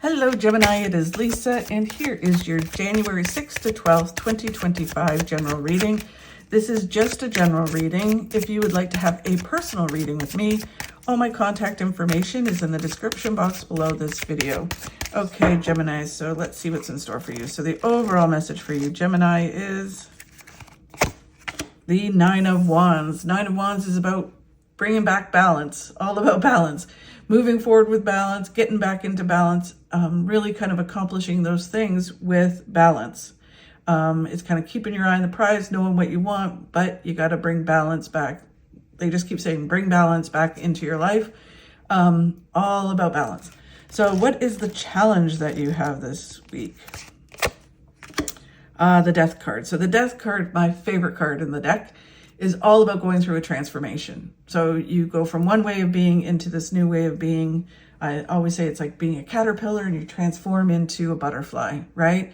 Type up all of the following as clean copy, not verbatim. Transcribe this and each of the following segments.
Hello Gemini, it is Lisa, and here is your January 6th to 12th, 2025 general reading. This is just a general reading. If you would like to have a personal reading with me, all my contact information is in the description box below this video. Okay, Gemini, so let's see what's in store for you. So the overall message for you, Gemini, is the Nine of Wands. Nine of Wands is about bringing back balance, all about balance. Moving forward with balance, getting back into balance, really kind of accomplishing those things with balance. It's kind of keeping your eye on the prize, knowing what you want, but you got to bring balance back. They just keep saying, bring balance back into your life. All about balance. So what is the challenge that you have this week? The Death card. So the Death card, my favorite card in the deck, is all about going through a transformation. So you go from one way of being into this new way of being. I always say it's like being a caterpillar and you transform into a butterfly, right?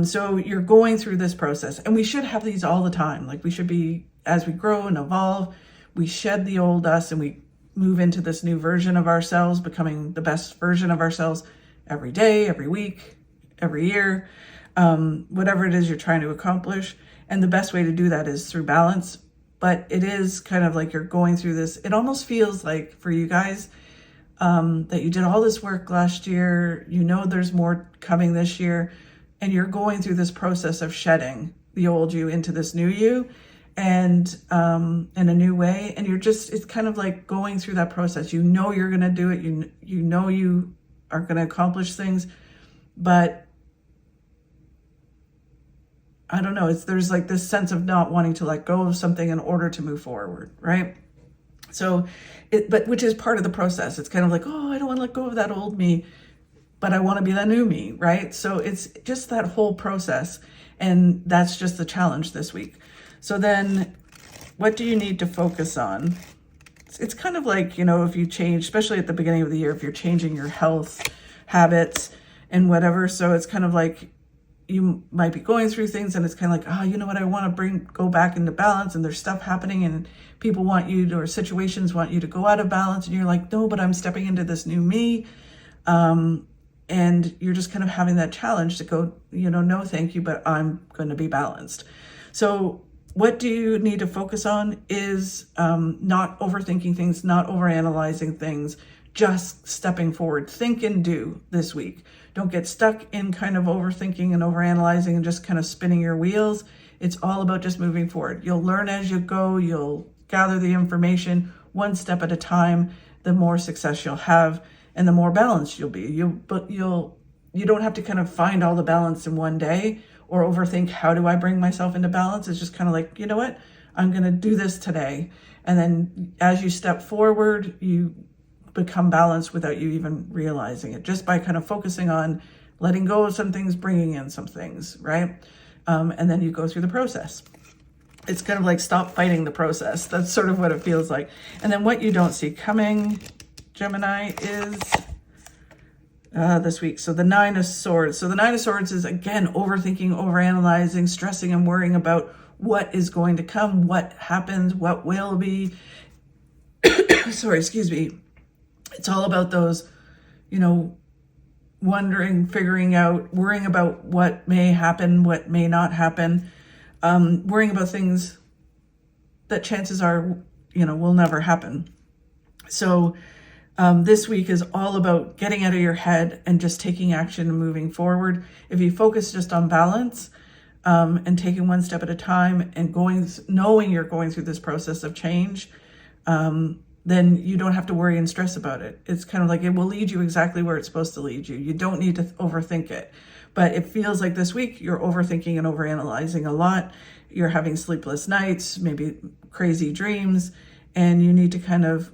So you're going through this process, and we should have these all the time. Like we should be, as we grow and evolve, we shed the old us and we move into this new version of ourselves, becoming the best version of ourselves every day, every week, every year, whatever it is you're trying to accomplish. And the best way to do that is through balance. But it is kind of like you're going through this. It almost feels like for you guys that you did all this work last year. You know there's more coming this year. And you're going through this process of shedding the old you into this new you and in a new way. And you're just, it's kind of like going through that process. You know you're going to do it. You know you are going to accomplish things. But I don't know, there's like this sense of not wanting to let go of something in order to move forward, right? So, but which is part of the process. It's kind of like, oh, I don't want to let go of that old me, but I want to be that new me, right? So it's just that whole process. And that's just the challenge this week. So then what do you need to focus on? It's kind of like, you know, if you change, especially at the beginning of the year, if you're changing your health habits and whatever. So it's kind of like, you might be going through things and it's kind of like, oh, you know what, I want to go back into balance, and there's stuff happening and people want you to, or situations want you to go out of balance, and you're like, no, but I'm stepping into this new me. And you're just kind of having that challenge to go, you know, no, thank you, but I'm going to be balanced. So what do you need to focus on is not overthinking things, not overanalyzing things, just stepping forward. Think and do this week. Don't get stuck in kind of overthinking and overanalyzing and just kind of spinning your wheels. It's all about just moving forward. You'll learn as you go. You'll gather the information one step at a time. The more success you'll have and the more balanced you'll be. You don't have to kind of find all the balance in one day or overthink, how do I bring myself into balance? It's just kind of like, you know what? I'm going to do this today. And then as you step forward, you become balanced without you even realizing it, just by kind of focusing on letting go of some things, bringing in some things, right? And then you go through the process. It's kind of like stop fighting the process. That's sort of what it feels like. And then what you don't see coming, Gemini, is this week. So the Nine of Swords. So the Nine of Swords is, again, overthinking, overanalyzing, stressing and worrying about what is going to come, what happens, what will be. Sorry, excuse me. It's all about those, you know, wondering, figuring out, worrying about what may happen, what may not happen, worrying about things that chances are, you know, will never happen. So this week is all about getting out of your head and just taking action and moving forward. If you focus just on balance and taking one step at a time and knowing you're going through this process of change, then you don't have to worry and stress about it. It's kind of like it will lead you exactly where it's supposed to lead you. You don't need to overthink it. But it feels like this week you're overthinking and overanalyzing a lot. You're having sleepless nights, maybe crazy dreams, and you need to kind of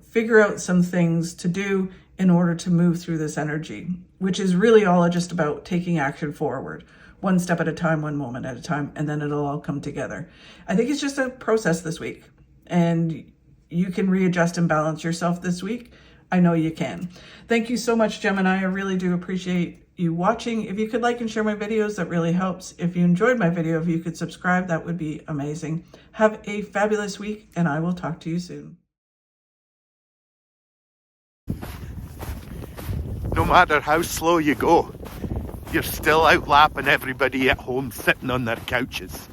figure out some things to do in order to move through this energy, which is really all just about taking action forward, one step at a time, one moment at a time, and then it'll all come together. I think it's just a process this week, and you can readjust and balance yourself this week. I know you can. Thank you so much, Gemini. I really do appreciate you watching. If you could like and share my videos, that really helps. If you enjoyed my video, if you could subscribe, that would be amazing. Have a fabulous week, and I will talk to you soon. no matter how slow you go, you're still outlapping everybody at home sitting on their couches.